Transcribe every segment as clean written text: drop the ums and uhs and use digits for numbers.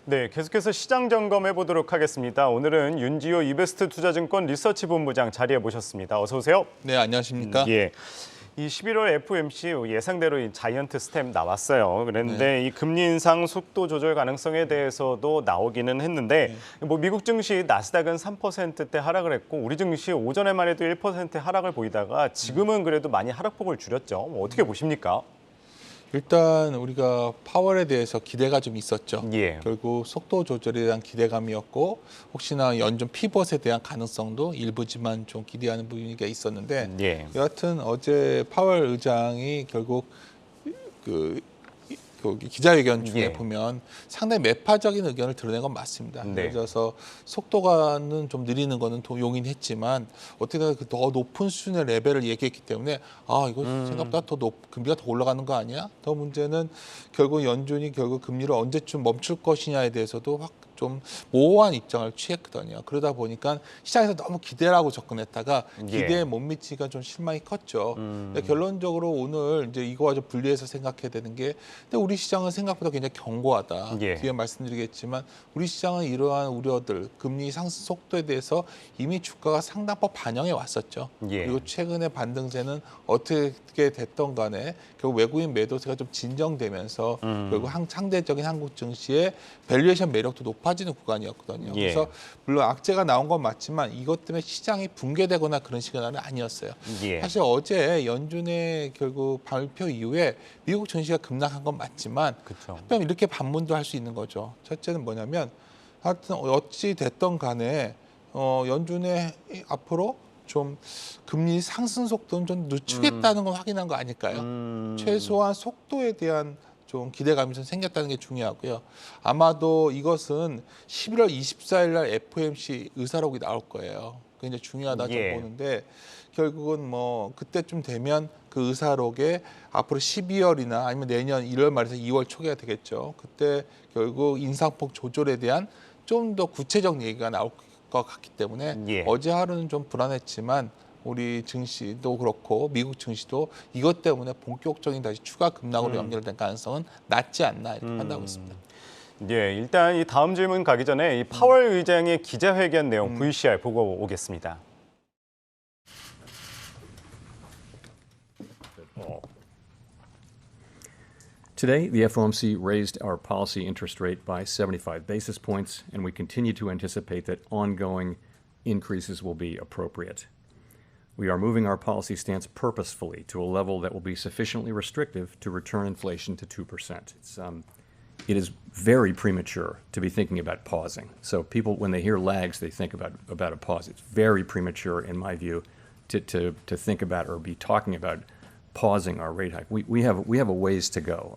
네, 계속해서 시장 점검해 보도록 하겠습니다. 오늘은 윤지호 이베스트 투자증권 리서치 본부장 자리에 모셨습니다. 어서 오세요. 네, 안녕하십니까? 예. 이 11월 FOMC 예상대로 이 자이언트 스텝 나왔어요. 그런데 이 금리 인상 속도 조절 가능성에 대해서도 나오기는 했는데 뭐 미국 증시 나스닥은 3%대 하락을 했고 우리 증시 오전에만 해도 1% 하락을 보이다가 지금은 그래도 많이 하락폭을 줄였죠. 뭐 어떻게 보십니까? 일단 우리가 파월에 대해서 기대가 좀 있었죠. 예. 결국 속도 조절에 대한 기대감이었고 혹시나 연준 피벗에 대한 가능성도 일부지만 좀 기대하는 분위기가 있었는데 예. 여하튼 어제 파월 의장이 결국 그 기자회견 중에 예. 보면 상당히 매파적인 의견을 드러낸 건 맞습니다. 네. 예를 들어서 속도가는 좀 느리는 거는 용인했지만 어떻게든 더 높은 수준의 레벨을 얘기했기 때문에 이거 생각보다 금리가 더 올라가는 거 아니야? 더 문제는 결국 연준이 결국 금리를 언제쯤 멈출 것이냐에 대해서도 좀 모호한 입장을 취했거든요. 그러다 보니까 시장에서 너무 기대라고 접근했다가 기대에 못 미치기가 좀 실망이 컸죠. 근데 결론적으로 오늘 이제 이거와 좀 분리해서 생각해야 되는 게 근데 우리 시장은 생각보다 굉장히 견고하다. 뒤에 말씀드리겠지만 우리 시장은 이러한 우려들, 금리 상승 속도에 대해서 이미 주가가 상당폭 반영해 왔었죠. 그리고 최근의 반등세는 어떻게 됐던 간에 결국 외국인 매도세가 좀 진정되면서 결국 상대적인 한국 증시의 밸류에이션 매력도 높아지는 구간이었거든요. 그래서 물론 악재가 나온 건 맞지만 이것 때문에 시장이 붕괴되거나 그런 시간은 아니었어요. 사실 어제 연준의 결국 발표 이후에 미국 증시가 급락한 건 맞지만 한편 이렇게 반문도 할 수 있는 거죠. 첫째는 뭐냐면 하여튼 어찌 됐던 간에 연준의 앞으로 좀 금리 상승 속도는 좀 늦추겠다는 걸 확인한 거 아닐까요? 최소한 속도에 대한 좀 기대감이 좀 생겼다는 게 중요하고요. 아마도 이것은 11월 24일 날 FOMC 의사록이 나올 거예요. 그게 이제 중요하다 좀 보는데 결국은 뭐 그때쯤 되면 그 의사록에 앞으로 12월이나 아니면 내년 1월 말에서 2월 초가 되겠죠. 그때 결국 인상폭 조절에 대한 좀 더 구체적 얘기가 나올 것 같기 때문에 어제 하루는 좀 불안했지만 우리 증시도 그렇고 미국 증시도 이것 때문에 본격적인 다시 추가 급락으로 연결된 가능성은 낮지 않나 이렇게 판단하고 있습니다. 예, 일단 이 다음 질문 가기 전에 이 파월 의장의 기자회견 내용 VCR 보고 오겠습니다. Today, the FOMC raised our policy interest rate by 75 basis points, and we continue to anticipate that ongoing increases will be appropriate. We are moving our policy stance purposefully to a level that will be sufficiently restrictive to return inflation to 2%. It is very premature to be thinking about pausing. So people, when they hear lags, they think about a pause. It's very premature, in my view, to think about or be talking about pausing our rate hike. We have a ways to go.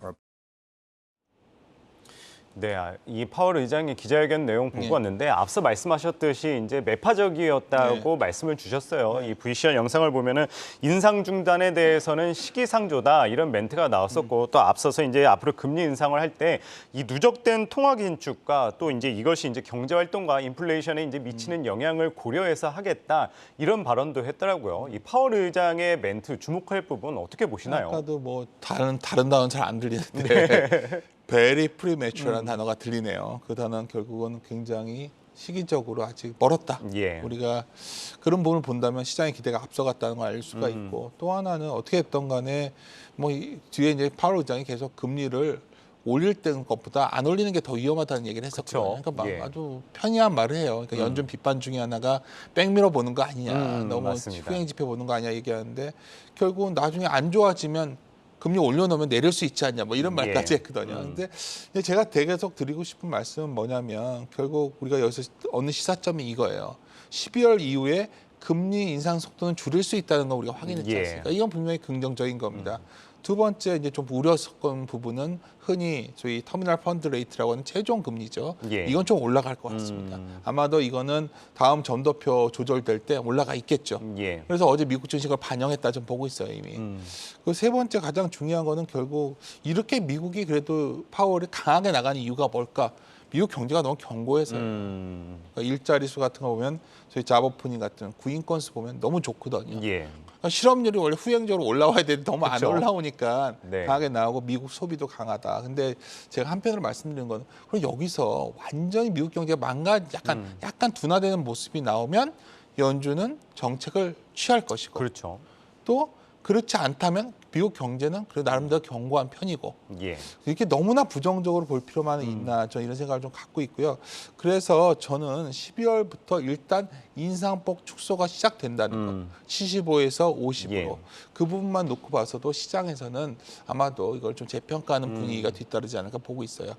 네, 이 파월 의장의 기자회견 내용 보고 왔는데 앞서 말씀하셨듯이 이제 매파적이었다고 말씀을 주셨어요. 이 VCR 영상을 보면은 인상 중단에 대해서는 시기상조다 이런 멘트가 나왔었고 또 앞서서 이제 앞으로 금리 인상을 할 때 이 누적된 통화 긴축과 또 이제 이것이 이제 경제 활동과 인플레이션에 이제 미치는 영향을 고려해서 하겠다 이런 발언도 했더라고요. 이 파월 의장의 멘트 주목할 부분 어떻게 보시나요? 아까도 뭐 다른 단어는 잘 안 들리는데. very premature라는 단어가 들리네요. 그 단어는 결국은 굉장히 시기적으로 아직 멀었다. 우리가 그런 부분을 본다면 시장의 기대가 앞서갔다는 걸 알 수가 있고 또 하나는 어떻게 됐든 간에 뭐 뒤에 이제 파월 의장이 계속 금리를 올릴 때는 것보다 안 올리는 게 더 위험하다는 얘기를 했었거든요. 그러니까 아주 편이한 말을 해요. 그러니까 연준 비판 중에 하나가 백미러 보는 거 아니냐, 너무 후행 지표 보는 거 아니냐 얘기하는데 결국은 나중에 안 좋아지면 금리 올려놓으면 내릴 수 있지 않냐 뭐 이런 말까지 했거든요. 근데 제가 계속 드리고 싶은 말씀은 뭐냐면 결국 우리가 여기서 어느 시사점이 이거예요. 12월 이후에 금리 인상 속도는 줄일 수 있다는 걸 우리가 확인했지 않습니까? 이건 분명히 긍정적인 겁니다. 두 번째 이제 좀 우려스러운 부분은 흔히 저희 터미널 펀드 레이트라고 하는 최종 금리죠. 이건 좀 올라갈 것 같습니다. 아마도 이거는 다음 전도표 조절될 때 올라가 있겠죠. 그래서 어제 미국 증시가 반영했다 좀 보고 있어요 이미. 그 세 번째 가장 중요한 거는 결국 이렇게 미국이 그래도 파월이 강하게 나가는 이유가 뭘까? 미국 경제가 너무 견고해서요. 그러니까 일자리 수 같은 거 보면 저희 잡오프닝 같은 구인 건수 보면 너무 좋거든요. 예. 그러니까 실업률이 원래 후행적으로 올라와야 되는데 너무 그쵸. 안 올라오니까 네. 강하게 나오고 미국 소비도 강하다. 근데 제가 한편으로 말씀드린 건 그럼 여기서 완전히 미국 경제가 약간 둔화되는 모습이 나오면 연준은 정책을 취할 것이고 그렇죠. 또 그렇지 않다면 미국 경제는 그래도 나름대로 견고한 편이고 예. 이렇게 너무나 부정적으로 볼 필요만 있나 저 이런 생각을 좀 갖고 있고요. 그래서 저는 12월부터 일단 인상폭 축소가 시작된다는 거. 75에서 50으로 예. 그 부분만 놓고 봐서도 시장에서는 아마도 이걸 좀 재평가하는 분위기가 뒤따르지 않을까 보고 있어요.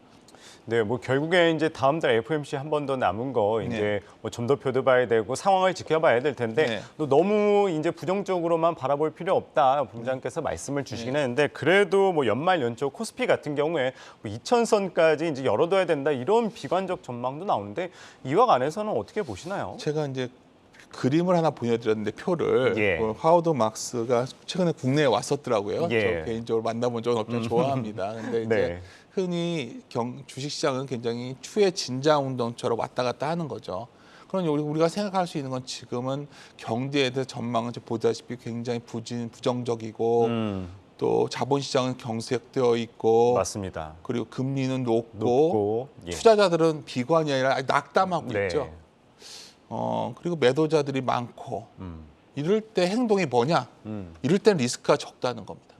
네, 뭐 결국에 이제 다음 달 FOMC 한 번 더 남은 거 이제 뭐 점도표도 봐야 되고 상황을 지켜봐야 될 텐데 네. 또 너무 이제 부정적으로만 바라볼 필요 없다 본부장께서 말씀을 주시긴 했는데 그래도 뭐 연말 연초 코스피 같은 경우에 뭐 2,000선까지 이제 열어둬야 된다 이런 비관적 전망도 나오는데 이와 관해서는 어떻게 보시나요? 제가 이제 그림을 하나 보여드렸는데 표를 예. 하워드 막스가 최근에 국내에 왔었더라고요. 예. 저 개인적으로 만나본 적은 없지만 좋아합니다. 근데 이제 네. 흔히 주식시장은 굉장히 추의 진장 운동처럼 왔다 갔다 하는 거죠. 그러니 우리가 생각할 수 있는 건 지금은 경제에 대해 전망은 보다시피 굉장히 부정적이고 또 자본시장은 경색되어 있고 맞습니다. 그리고 금리는 높고 높고 예. 투자자들은 비관이 아니라 낙담하고 네. 있죠. 그리고 매도자들이 많고 이럴 때 행동이 뭐냐? 이럴 땐 리스크가 적다는 겁니다.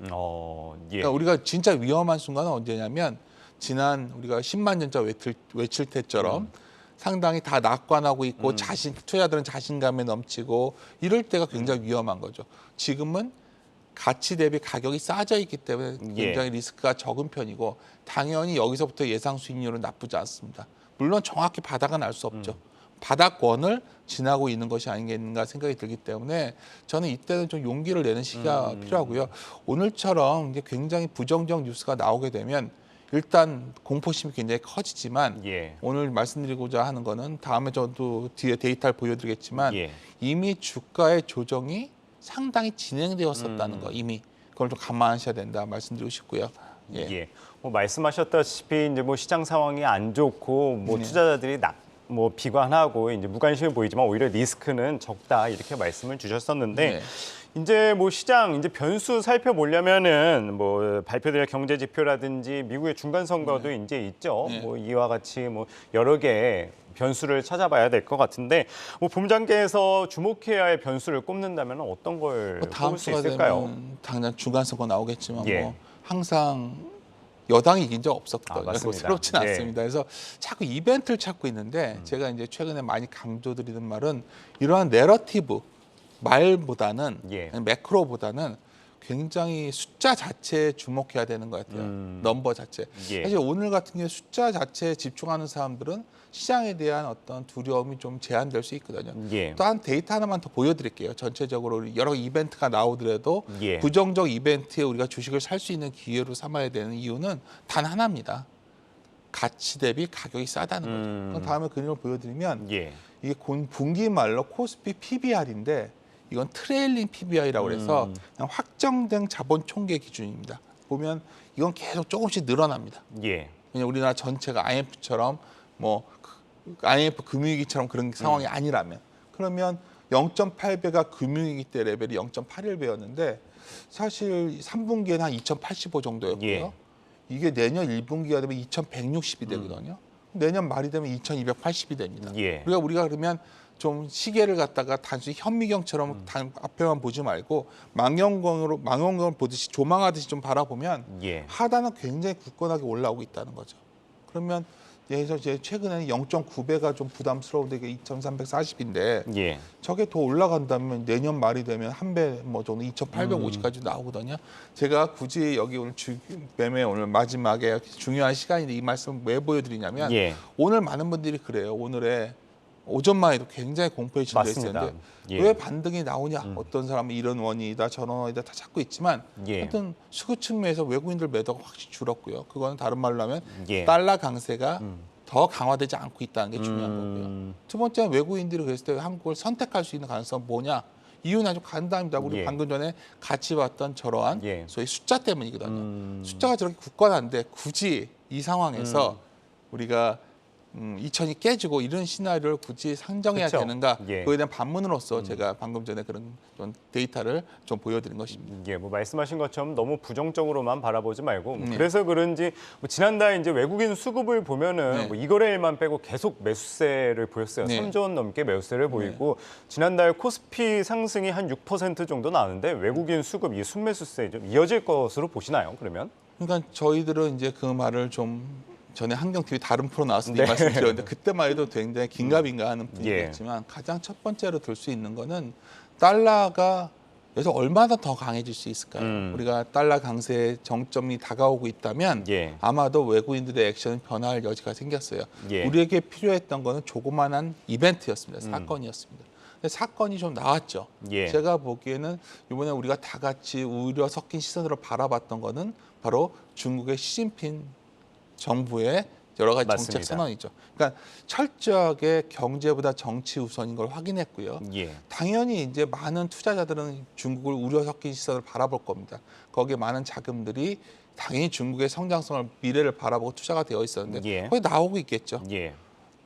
예. 그러니까 우리가 진짜 위험한 순간은 언제냐면 지난 우리가 10만 년자 외칠 때처럼 상당히 다 낙관하고 있고 투자자들은 자신감에 넘치고 이럴 때가 굉장히 위험한 거죠. 지금은 가치 대비 가격이 싸져 있기 때문에 굉장히 리스크가 적은 편이고 당연히 여기서부터 예상 수익률은 나쁘지 않습니다. 물론 정확히 바닥은 알 수 없죠. 바닥권을 지나고 있는 것이 아니겠는가 생각이 들기 때문에 저는 이때는 좀 용기를 내는 시기가 필요하고요. 오늘처럼 이제 굉장히 부정적 뉴스가 나오게 되면 일단 공포심이 굉장히 커지지만 예. 오늘 말씀드리고자 하는 거는 다음에 저도 뒤에 데이터를 보여드리겠지만 예. 이미 주가의 조정이 상당히 진행되었었다는 거 이미 그걸 좀 감안하셔야 된다 말씀드리고 싶고요. 예. 뭐 말씀하셨다시피 이제 뭐 시장 상황이 안 좋고 뭐 투자자들이 뭐 비관하고 이제 무관심해 보이지만 오히려 리스크는 적다 이렇게 말씀을 주셨었는데 이제 뭐 시장 이제 변수 살펴보려면은 뭐 발표될 경제 지표라든지 미국의 중간 선거도 이제 있죠. 뭐 이와 같이 뭐 여러 개의 변수를 찾아봐야 될 것 같은데 뭐 본부장께서 주목해야 할 변수를 꼽는다면 어떤 걸 다음 꼽을 수 주가 있을까요? 되면 당장 중간 선거 나오겠지만 예. 뭐 항상 여당이 이긴 적 없었거든요. 맞습니다. 새롭진 예. 않습니다. 그래서 자꾸 이벤트를 찾고 있는데 제가 이제 최근에 많이 강조드리는 말은 이러한 내러티브 말보다는 예. 매크로보다는 굉장히 숫자 자체에 주목해야 되는 것 같아요. 넘버 자체. 예. 사실 오늘 같은 경우 숫자 자체에 집중하는 사람들은 시장에 대한 어떤 두려움이 좀 제한될 수 있거든요. 예. 또 한 데이터 하나만 더 보여드릴게요. 전체적으로 여러 이벤트가 나오더라도 예. 부정적 이벤트에 우리가 주식을 살 수 있는 기회로 삼아야 되는 이유는 단 하나입니다. 가치 대비 가격이 싸다는 거죠. 그럼 다음에 그림을 보여드리면 예. 이게 분기 말로 코스피 PBR인데 이건 트레일링 PBR이라고 그래서 그냥 확정된 자본 총계 기준입니다. 보면 이건 계속 조금씩 늘어납니다. 예. 왜냐 우리나라 전체가 IMF처럼 뭐 IMF 금융위기처럼 그런 상황이 아니라면 그러면 0.8배가 금융위기 때 레벨이 0.81배였는데 사실 3분기에는 한 2085 정도였고요. 예. 이게 내년 1분기가 되면 2160이 되거든요. 내년 말이 되면 2280이 됩니다. 예. 우리가 그러면 좀 시계를 갖다가 단순히 현미경처럼 앞에만 보지 말고 망원경을 보듯이 조망하듯이 좀 바라보면 예. 하단은 굉장히 굳건하게 올라오고 있다는 거죠. 그러면 예서 최근에는 0.9배가 좀 부담스러운데 이게 2,340인데 예. 저게 더 올라간다면 내년 말이 되면 한 배 뭐 정도 2,850까지 나오거든요. 제가 굳이 여기 오늘 매매 오늘 마지막에 중요한 시간인데 이 말씀을 왜 보여드리냐면 예. 오늘 많은 분들이 그래요. 오늘의 오전만 해도 굉장히 공포에 질렸었는데 맞습니다. 예. 왜 반등이 나오냐? 어떤 사람은 이런 원인이다 저런 원인이다 다 찾고 있지만 예. 하여튼 수급 측면에서 외국인들 매도가 확실히 줄었고요. 그거는 다른 말로 하면 예. 달러 강세가 더 강화되지 않고 있다는 게 중요한 거고요. 두 번째는 외국인들이 그랬을 때 한국을 선택할 수 있는 가능성은 뭐냐? 이유는 아주 간단합니다. 우리 예. 방금 전에 같이 봤던 저러한 예. 소위 숫자 때문이거든요. 숫자가 저렇게 굳건한데 굳이 이 상황에서 우리가 2000이 깨지고 이런 시나리오를 굳이 상정해야 그쵸. 되는가? 예. 그에 대한 반문으로서 제가 방금 전에 그런 좀 데이터를 좀 보여드린 것입니다. 뭐 말씀하신 것처럼 너무 부정적으로만 바라보지 말고 그래서 그런지 지난달 이제 외국인 수급을 보면은 네. 이거래일만 빼고 계속 매수세를 보였어요. 네. 3조 원 넘게 매수세를 보이고 지난달 코스피 상승이 한 6% 정도 나왔는데 외국인 수급 이 순매수세 좀 이어질 것으로 보시나요? 그러면? 그러니까 저희들은 이제 그 말을 좀 전에 한경TV 다른 프로 나왔을 때 말씀드렸는데 그때만 해도 굉장히 긴가민가하는 분위기였지만 가장 첫 번째로 들 수 있는 거는 달러가 여기서 얼마나 더 강해질 수 있을까요? 우리가 달러 강세의 정점이 다가오고 있다면 예. 아마도 외국인들의 액션이 변화할 여지가 생겼어요. 예. 우리에게 필요했던 거는 조그만한 이벤트였습니다. 사건이었습니다. 근데 사건이 좀 나왔죠. 예. 제가 보기에는 이번에 우리가 다 같이 우려 섞인 시선으로 바라봤던 거는 바로 중국의 시진핑 정부의 여러 가지 맞습니다. 정책 선언이죠. 그러니까 철저하게 경제보다 정치 우선인 걸 확인했고요. 예. 당연히 이제 많은 투자자들은 중국을 우려 섞인 시선을 바라볼 겁니다. 거기에 많은 자금들이 당연히 중국의 성장성을 미래를 바라보고 투자가 되어 있었는데 예. 거기 나오고 있겠죠. 예.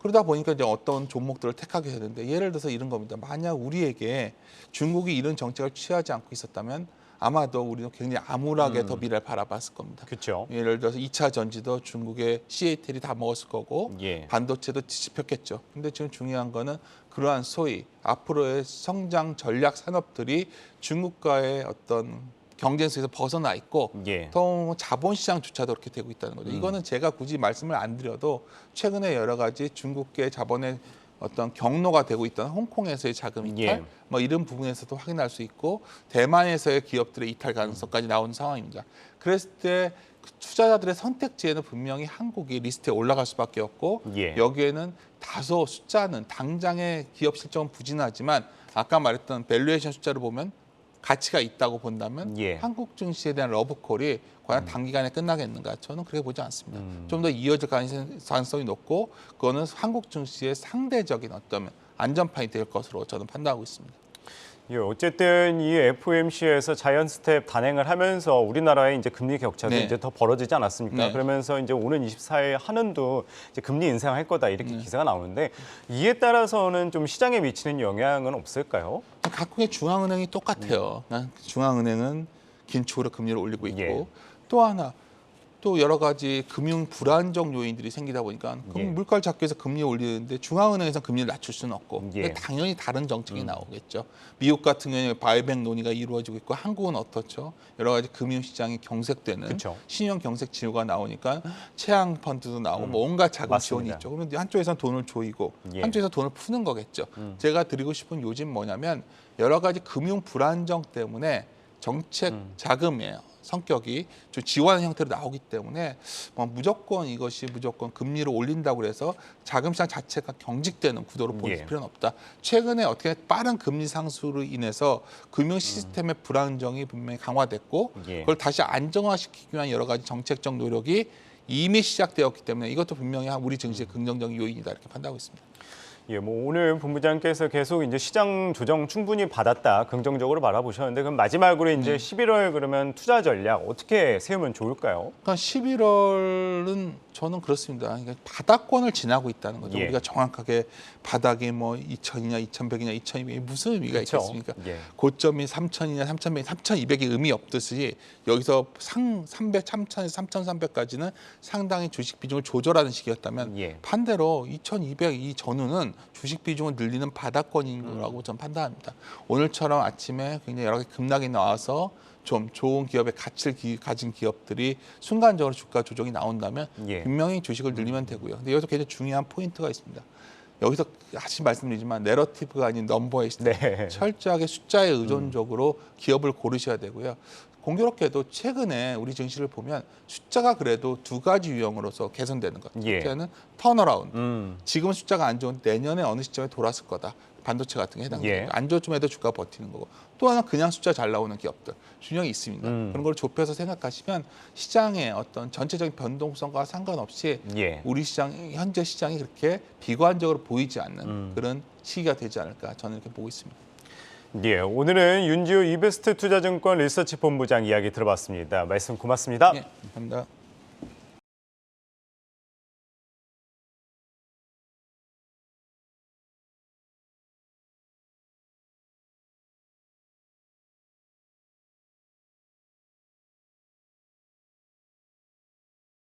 그러다 보니까 이제 어떤 종목들을 택하게 되는데 예를 들어서 이런 겁니다. 만약 우리에게 중국이 이런 정책을 취하지 않고 있었다면 아마도 우리는 굉장히 암울하게 더 미래를 바라봤을 겁니다. 그렇죠. 예를 들어서 2차 전지도 중국의 CATL이 다 먹었을 거고 예. 반도체도 뒤집혔겠죠. 근데 지금 중요한 거는 그러한 소위 앞으로의 성장 전략 산업들이 중국과의 어떤 경쟁에서 벗어나 있고 예. 또 자본시장조차도 그렇게 되고 있다는 거죠. 이거는 제가 굳이 말씀을 안 드려도 최근에 여러 가지 중국계 자본의 어떤 경로가 되고 있던 홍콩에서의 자금 이탈, 예. 뭐 이런 부분에서도 확인할 수 있고 대만에서의 기업들의 이탈 가능성까지 나오는 상황입니다. 그랬을 때 투자자들의 선택지에는 분명히 한국이 리스트에 올라갈 수밖에 없고 예. 여기에는 다소 숫자는 당장의 기업 실적은 부진하지만 아까 말했던 밸류에이션 숫자를 보면 가치가 있다고 본다면 예. 한국 증시에 대한 러브콜이 과연 단기간에 끝나겠는가? 저는 그렇게 보지 않습니다. 좀 더 이어질 가능성이 높고 그거는 한국 증시의 상대적인 어떤 안전판이 될 것으로 저는 판단하고 있습니다. 예, 어쨌든 이 FOMC에서 자이언트 스텝 단행을 하면서 우리나라의 이제 금리 격차도 네. 이제 더 벌어지지 않았습니까? 네. 그러면서 이제 오는 24일 한은도 이제 금리 인상할 거다 이렇게 기사가 나오는데 이에 따라서는 좀 시장에 미치는 영향은 없을까요? 각국의 중앙은행이 똑같아요. 중앙은행은 긴축으로 금리를 올리고 있고 예. 또 하나 또 여러 가지 금융 불안정 요인들이 생기다 보니까 예. 물가를 잡기 위해서 금리 올리는데 중앙은행에서 금리를 낮출 수는 없고 예. 당연히 다른 정책이 나오겠죠. 미국 같은 경우에 바이백 논의가 이루어지고 있고 한국은 어떻죠? 여러 가지 금융시장이 경색되는 그쵸. 신용 경색 징후가 나오니까 채양 펀드도 나오고 뭐 온갖 자금 맞습니다. 지원이 있죠. 그런데 한쪽에서는 돈을 조이고 예. 한쪽에서 돈을 푸는 거겠죠. 제가 드리고 싶은 요즘 뭐냐면 여러 가지 금융 불안정 때문에 정책 자금이에요. 성격이 좀 지원 형태로 나오기 때문에 뭐 무조건 금리를 올린다고 해서 자금시장 자체가 경직되는 구도로 볼 예. 필요는 없다. 최근에 어떻게 빠른 금리 상승으로 인해서 금융 시스템의 불안정이 분명히 강화됐고 예. 그걸 다시 안정화시키기 위한 여러 가지 정책적 노력이 이미 시작되었기 때문에 이것도 분명히 우리 증시의 긍정적인 요인이다 이렇게 판단하고 있습니다. 예, 뭐 오늘 본부장께서 계속 이제 시장 조정 충분히 받았다 긍정적으로 바라보셨는데 그럼 마지막으로 이제 11월 그러면 투자 전략 어떻게 세우면 좋을까요? 그러니까 11월은 저는 그렇습니다. 그러니까 바닥권을 지나고 있다는 거죠. 예. 우리가 정확하게 바닥이 뭐 2,000이냐, 2,100이냐, 2,200이 무슨 의미가 그렇죠. 있겠습니까? 예. 고점이 3,000이냐, 3,100, 3,200이 의미 없듯이 여기서 300, 3,000에서 3,300까지는 상당히 주식 비중을 조절하는 시기였다면 예. 반대로 2,200 이 전후는 주식 비중을 늘리는 바닥권인 거라고 저는 판단합니다. 오늘처럼 아침에 굉장히 여러 가지 급락이 나와서 좀 좋은 기업의 가치를 가진 기업들이 순간적으로 주가 조정이 나온다면 예. 분명히 주식을 늘리면 되고요. 근데 여기서 굉장히 중요한 포인트가 있습니다. 여기서 다시 말씀드리지만 내러티브가 아닌 넘버에 네. 철저하게 숫자에 의존적으로 기업을 고르셔야 되고요. 공교롭게도 최근에 우리 증시를 보면 숫자가 그래도 두 가지 유형으로서 개선되는 것. 예. 첫째는 턴어라운드. 지금은 숫자가 안 좋은데 내년에 어느 시점에 돌았을 거다. 반도체 같은 게 해당돼요. 예. 안 좋을 쯤에도 주가 버티는 거고. 또 하나 그냥 숫자 잘 나오는 기업들. 균형이 있습니다. 그런 걸 좁혀서 생각하시면 시장의 어떤 전체적인 변동성과 상관없이 예. 우리 시장, 현재 시장이 그렇게 비관적으로 보이지 않는 그런 시기가 되지 않을까 저는 이렇게 보고 있습니다. 예, 오늘은 윤지호 이베스트 투자증권 리서치 본부장 이야기 들어봤습니다. 말씀 고맙습니다. 네, 감사합니다.